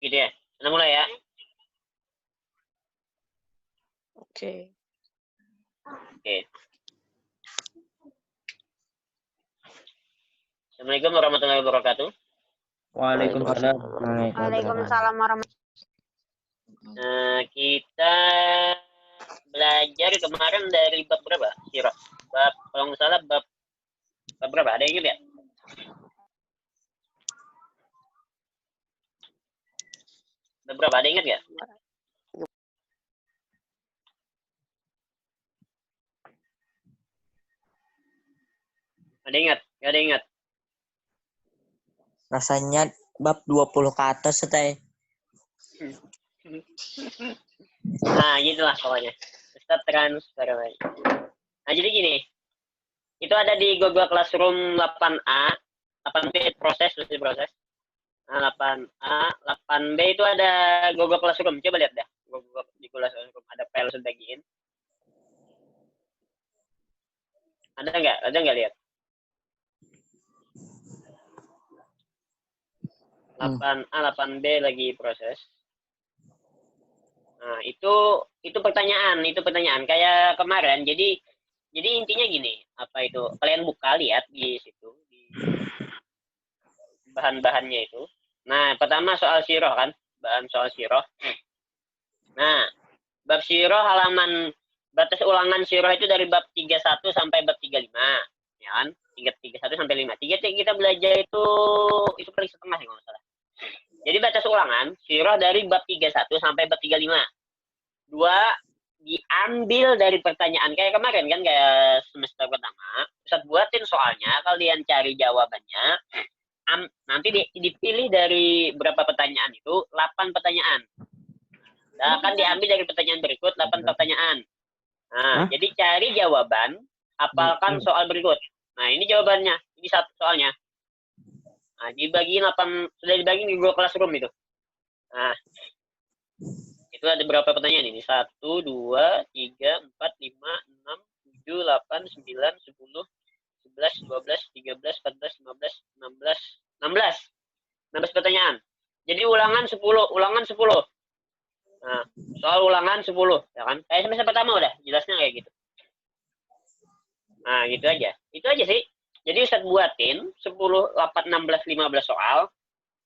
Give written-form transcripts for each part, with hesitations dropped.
Gitu ya. Kita mulai ya. Oke. Oke. Assalamualaikum warahmatullahi wabarakatuh. Waalaikumsalam. Waalaikumsalam warahmatullahi. Kita belajar kemarin dari bab berapa? Sirah. Bab, kalau nggak salah bab berapa? Ada yang ingat ya? Bab berapa? Ada yang ingat nggak? Ada yang ingat? Nggak ada yang ingat? Rasanya bab 20 ke atas, Teh. Nah, gitulah pokoknya. Ustaz transfer. Nah, jadi gini. Itu ada di Google Classroom 8A, 8B proses. Nah, 8A, 8B itu ada Google Classroom. Coba lihat dah. Google di Classroom ada file sudah bagiin. Ada nggak? Ada nggak lihat? 8A, 8B lagi proses. Nah, itu pertanyaan kayak kemarin. Jadi intinya gini, apa itu? Kalian buka lihat di situ di bahan-bahannya itu. Nah, pertama soal sirah kan, bahan soal sirah. Nah, bab sirah halaman batas ulangan sirah itu dari bab 31 sampai bab 35, ya kan? 31 sampai 5. Kita belajar itu kali setengah ya kalau nggak salah. Jadi batas ulangan sirah dari bab 31 sampai bab 35. Dua diambil dari pertanyaan kayak kemarin kan, kayak semester pertama. Ustaz buatin soalnya, kalian cari jawabannya. Nanti dipilih dari berapa pertanyaan itu, 8 pertanyaan. Nah, akan diambil dari pertanyaan berikut 8 pertanyaan. Nah, jadi cari jawaban, hafalkan soal berikut. Nah, ini jawabannya. Ini satu soalnya. Nah, sudah dibagi di Google Classroom itu. Nah, itu ada berapa pertanyaan ini? 1, 2, 3, 4, 5, 6, 7, 8, 9, 10, 11, 12, 13, 14, 15, 16, 16 pertanyaan. Jadi ulangan 10. Nah, soal ulangan 10, ya kan? Kayak semester pertama udah, jelasnya kayak gitu. Nah, gitu aja. Itu aja sih. Jadi Ustaz buatin 10, 8, 16, 15 soal.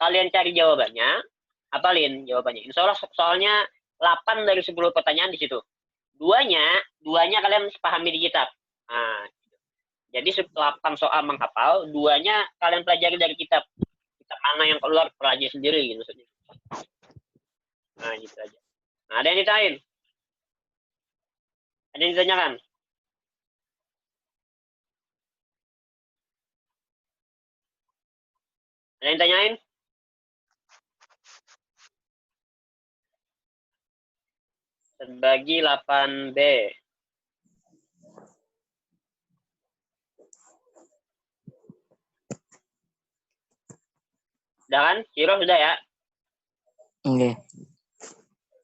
Kalian cari jawabannya, hafalin jawabannya. Insya Allah soalnya 8 dari 10 pertanyaan di situ. Duanya kalian pahami di kitab. Nah, jadi 8 soal menghafal, duanya kalian pelajari dari kitab. Kitab mana yang keluar, pelajari sendiri gitu maksudnya. Nah, gitu aja. Nah, ada yang ditanyain? Ada yang ditanyakan? Ada yang tanyain? Terbagi 8B. Udah kan? Sirah sudah ya? Oke.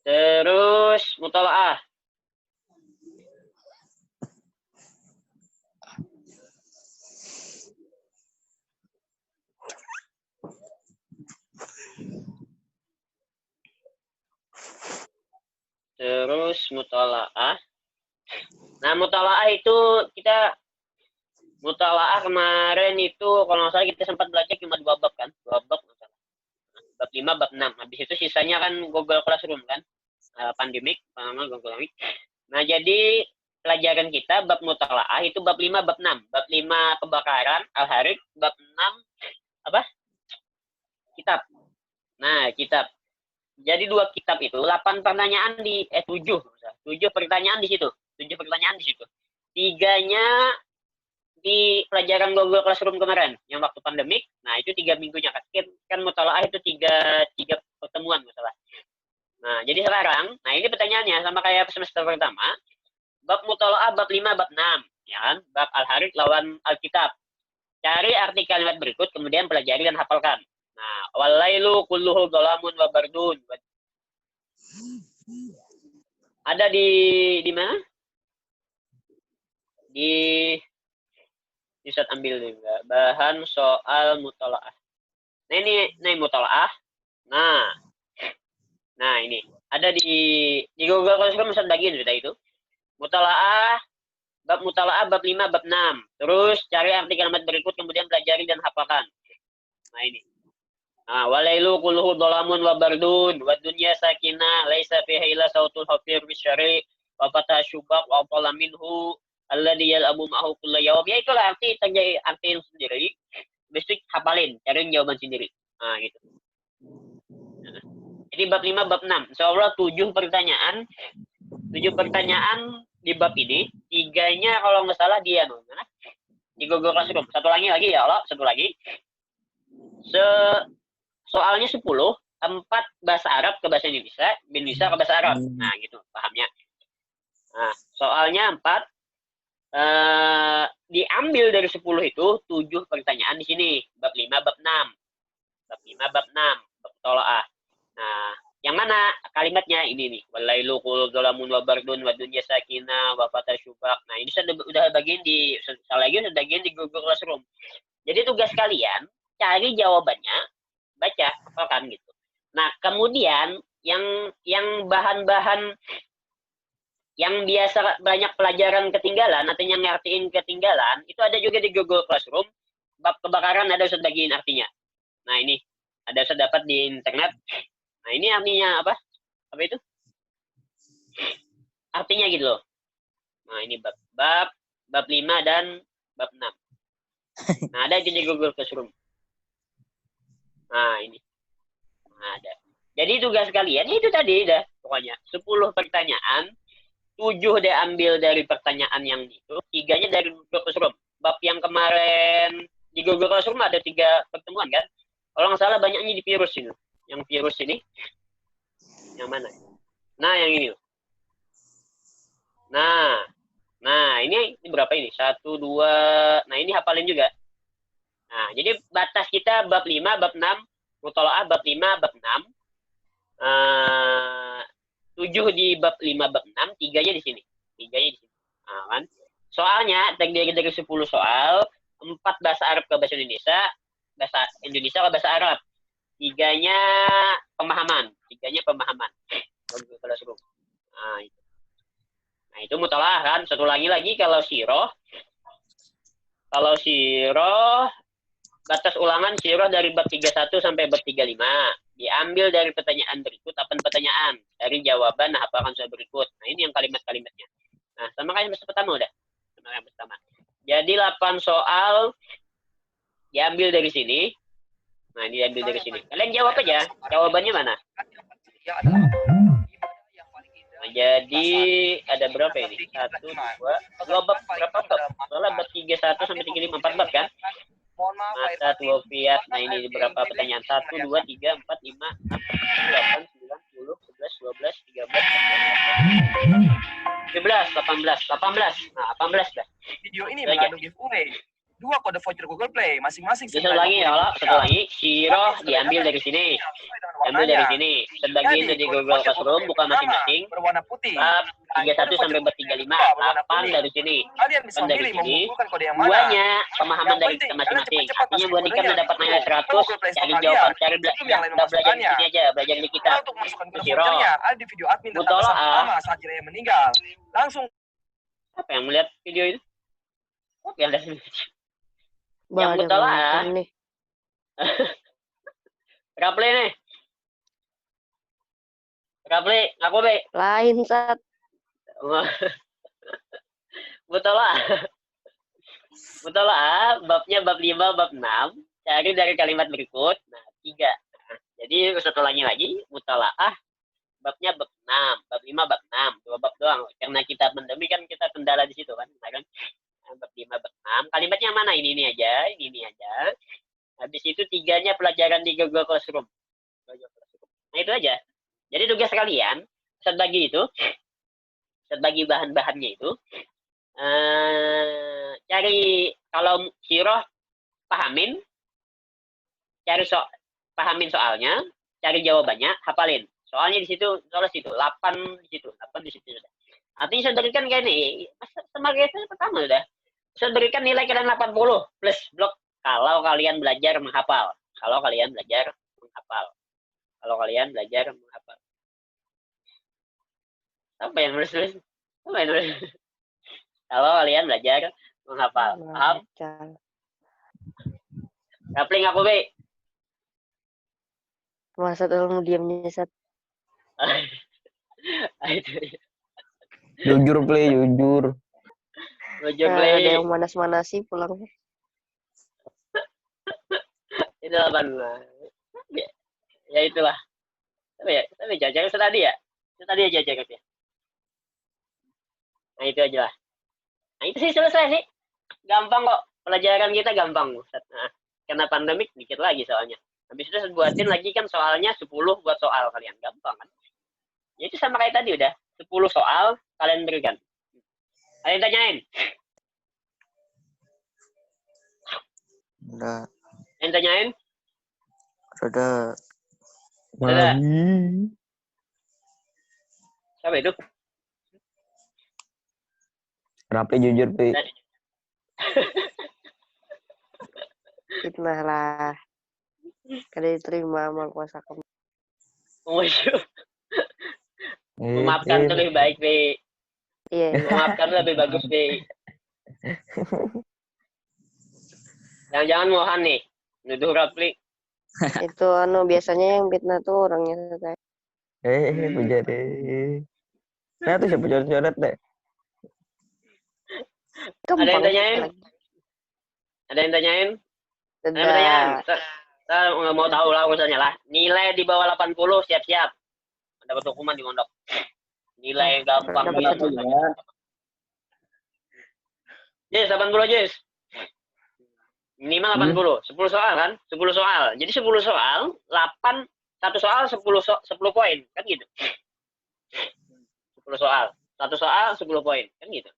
Terus mutalaah. Terus mutalaah. Nah, mutalaah itu mutalaah kemarin itu kalau nggak salah kita sempat belajar cuma 2 bab kan? 2 bab nggak salah. Bab 5, bab 6. Habis itu sisanya kan Google Classroom kan? Pandemik, Google Meet. Nah, jadi pelajaran kita bab mutalaah itu bab 5, bab 6. Bab 5 pembakaran, al-harik, bab 6 apa? Kitab. Nah, kitab. Jadi 2 kitab itu 8 pertanyaan 7 pertanyaan di situ. 7 pertanyaan di situ. 3-nya di pelajaran Google Classroom kemarin yang waktu pandemik. Nah, itu 3 minggunya kan mutalaah itu 3 pertemuan masalah. Nah, jadi sekarang, nah ini pertanyaannya sama kayak semester pertama. Bab mutalaah bab 5, bab 6, ya kan? Bab al-harik lawan alkitab. Cari arti kalimat berikut kemudian pelajari dan hafalkan. Nah, walailu kulluhu dhalamun wa bardun. Ada di mana? Di bisa ambil juga bahan soal mutalaah. Nah, ini mutalaah. Nah, Nah, ini ada di Google Classroom Ustaz bagiin sudah itu. Mutalaah, bab 5, bab 6. Terus cari arti kalimat berikut, kemudian pelajari dan hafalkan. Nah, ini. Nah, walailu kulluhu dhalamun wa bardun wa dunya sakinah laisa fiha illa sautul hafir bisyari wa fatah syubak wa qala minhu alladhi yal'abu ma'ahu kullu yawm. Ya itulah arti sendiri. Besok hafalin, cari jawaban sendiri. Nah, gitu. Jadi bab 5, bab 6. Insyaallah 7 pertanyaan. 7 pertanyaan di bab ini. 3-nya kalau nggak salah dia di Google Classroom. Satu lagi ya Allah, satu lagi. Soalnya 10, 4 bahasa Arab ke bahasa Indonesia ke bahasa Arab. Nah, gitu, pahamnya. Nah, soalnya 4 diambil dari 10 itu 7 pertanyaan di sini. Bab 5, bab 6. Bab 5, bab 6, bab tolaah. Nah, yang mana kalimatnya ini nih. Walailu qul dhalamun wa bardun wa dunya sakinah wa fatah syubak. Nah, ini sudah bagian di Google Classroom. Jadi tugas kalian cari jawabannya, baca, hafalkan gitu. Nah, kemudian yang bahan-bahan yang biasa banyak pelajaran ketinggalan atau yang ngertiin ketinggalan itu ada juga di Google Classroom. Bab kebakaran ada Ustaz bagiin artinya. Nah, ini ada Ustaz dapat di internet. Nah, ini artinya apa? Apa itu? Artinya gitu loh. Nah, ini bab 5 dan bab 6. Nah, ada di Google Classroom. Nah, ini. Nah, ada. Jadi tugas kalian itu tadi dah pokoknya 10 pertanyaan, 7 diambil dari pertanyaan yang itu, 3-nya dari Google Classroom. Bab yang kemarin di Google Classroom ada 3 pertemuan kan? Kalau nggak salah banyaknya di virus ini. Yang virus ini. Yang mana? Nah, yang ini. Nah, ini berapa ini? 1, 2. Nah, ini hafalin juga. Nah, jadi batas kita bab 5, bab 6, mutalaah bab 5, bab 6. 7 di bab 5, bab 6, 3-nya di sini. 3-nya di sini. Nah, kan? Soalnya terdiri dari 10 soal, 4 bahasa Arab ke bahasa Indonesia ke bahasa Arab. 3-nya pemahaman. Nah, itu mutalaah kan. Satu lagi kalau siroh batas ulangan siroh dari bab 31 sampai bab 35. Diambil dari pertanyaan berikut, 8 pertanyaan. Dari jawaban, nah hafalkan soal berikut. Nah, ini yang kalimat-kalimatnya. Nah, sama kayak yang pertama udah. Sama yang pertama. Jadi 8 soal diambil dari sini. Nah, ini diambil dari sini. Kalian jawab aja. Jawabannya mana? Nah, jadi ada berapa ini? 1, 2 bab. Berapa bab? Soalnya bab 31 sampai 35, 4 bab kan? Masa tuwafiat. Nah, ini berapa pertanyaan? 1, 2, 3, 4, 5, 6, 7, 8, 9, 10, 11, 12, 13, 14, 17, 18. Nah, 18 dah. Video ini mengandung giveaway 2 kode voucher Google Play masing-masing. Satu lagi ya Allah, satu lagi. Siroh diambil dari sini. Diambil dari sini. Sebagian dari Google Classroom, bukan masing-masing. Berwarna putih. Bab 31 sampai bab 35. 8 dari sini. Kalian bisa Dari memilih sini. mengumpulkan kode yang mana. 2-nya pemahaman dari kita masing-masing. Artinya buat Dika dapat nilai 100, cari jawaban, cari belajar di sini aja, belajar di kita. Untuk masukkan ke Siroh. vouchernya, ada di video admin tentang pesan pertama saat Jiraya meninggal. Langsung. Apa yang melihat video itu? Oke, yang dari Bah, yang ada mutalaah. mantan nih. Raple nih. Raple, aku be. Lain saat. Mutalaah, babnya bab 5, bab 6. Cari dari kalimat berikut. Nah, 3. Jadi satu lagi, mutalaah. Babnya bab 6, bab 5, bab 6. 2 bab doang. Karena kita pandemi kan kita kendala di situ kan. Nah, kan? Bab 5, bab 6. Kalimatnya mana? Ini aja. Habis itu 3-nya pelajaran di Google Classroom. Nah, itu aja. Jadi tugas kalian, Ustaz bagi bahan-bahannya itu, cari kalau siroh pahamin, pahamin soalnya, cari jawabannya, hafalin. Soalnya di situ, 8 di situ. Artinya saya berikan kayak ini, sebagai pertama udah. Saya berikan nilai kalian 80 plus blok kalau kalian belajar menghafal. Apa yang nulis? Apa yang nulis? Kalau kalian belajar menghafal, paham? Kapling aku, Be. Masa tolong diamnya Sat. Itu. Jujur, play, jujur. Jujur, Ada Play. yang manas-manasi pulang. Itu 8. Ya itulah. Tapi jajar itu tadi ya. Itu tadi aja jajar ya. Nah itu aja lah. Nah itu sih selesai sih. Gampang kok. Pelajaran kita gampang. Nah, karena pandemik dikit lagi soalnya. Habis itu buatin lagi kan soalnya 10 buat soal kalian. Gampang kan. Ya itu sama kayak tadi udah. 10 soal kalian berikan. Kalian tanyain. Udah. Kalian tanyain. Udah. Udah. Mami. Siapa itu? Rapi jujur, Pi. Fitnah lah. Kada diterima sama kuasa kamu. Oh, iya. Memaafkan itu lebih baik, Be. Iya. Memaafkan lebih bagus, Be. Jangan-jangan Mohan nih. Nuduh Rapli. Itu biasanya yang fitnah tuh orangnya Sat. Puja deh. Nah, tuh siapa coret-coret deh. Ada yang Gampang tanyain? lagi. Ada yang tanyain? Ada yang tanyain? Saya nggak mau tahu lah urusannya lah. Nilai di bawah 80 siap-siap. Dapat hukuman di mondok. Nilai yang gampang. Dapat gitu. Jess, 80 Jess. Minimal 80. 10 soal kan? 10 soal. Jadi 10 soal, 8, 1 soal 10 poin. Kan gitu. 10 soal. 1 soal 10 poin. Kan gitu.